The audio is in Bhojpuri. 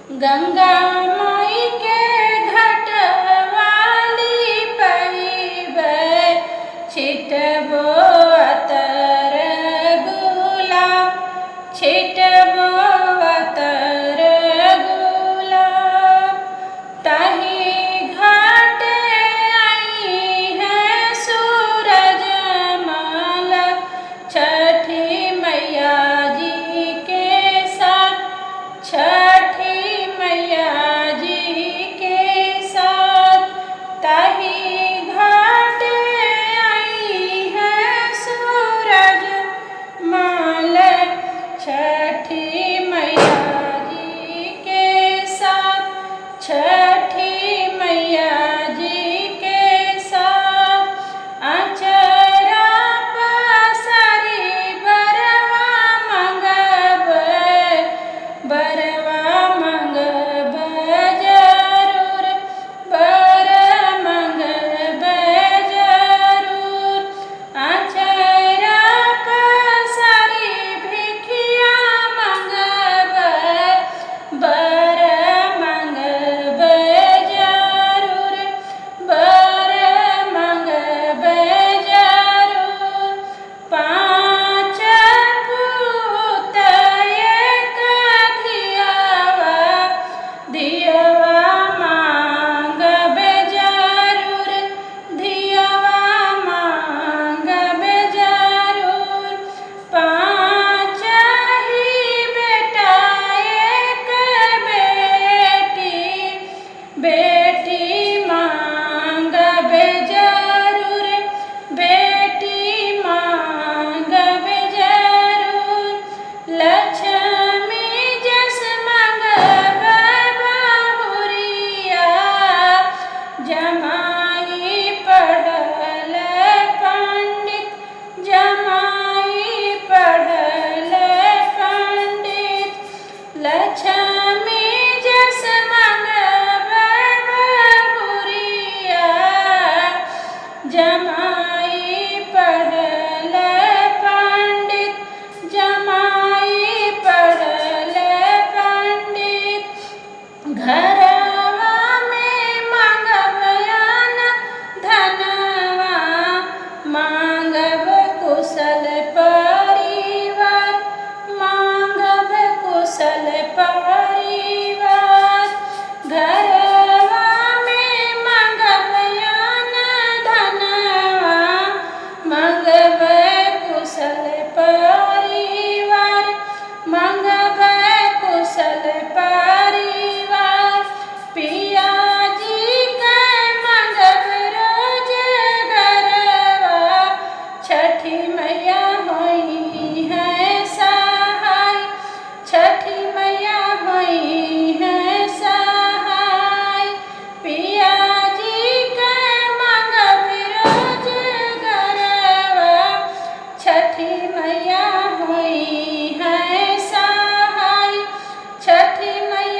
गंगा माई के घटवाली पहिबे छिटबो अतर गुलाब, छिटबो अतर गुलाब। ताही घाटे आई है सूरज माल, छठी मैया जी के साथ, छठी मैया जी के साथ। ताही घाटे आई है सूरज माल, छठी मैया जी के साथ, छठी मैया जी के साथ। आचरा पसारी बरवा मंगबै, बरवा मंगबै जरूर, बर मंगबै जरूर। आचरा पसारी भिखिया मंगबै, बर मंगबै जरूर, बर मंगबै जरूर। पाँच पूत एक धियवा, धियवा मांगबै जरूर, धियवा मांगबै जरूर। पाँच ही बेटा एक बेटी, बेटी मांगबै जरूर, बेटी मांगबै जरूर। लक्ष्मी जस मंगबै बहुरिया, जमाई पढ़ल पंडित, जमाई पढ़ल पंडित। लक्ष्मी जस मंगबै बहुरिया, जमाई पढ़ल पंडित, जमाई पढ़ल पंडित। घरवा में मांगबयान धनवा, मांगब कुशल परिवार, मांगब कुशल परिवार। घरवा में मांगबयान धनवा, मांगब कुशल परिवार, मांगब कुशल परिवार। पिया जी के मांगब रोज गरवा, छठी मैया होई है सहाय, छठी मैया होई है सहाय। पिया जी के मांगब रोज गरवा, छठी मैया होई है सहाय, छठी मैया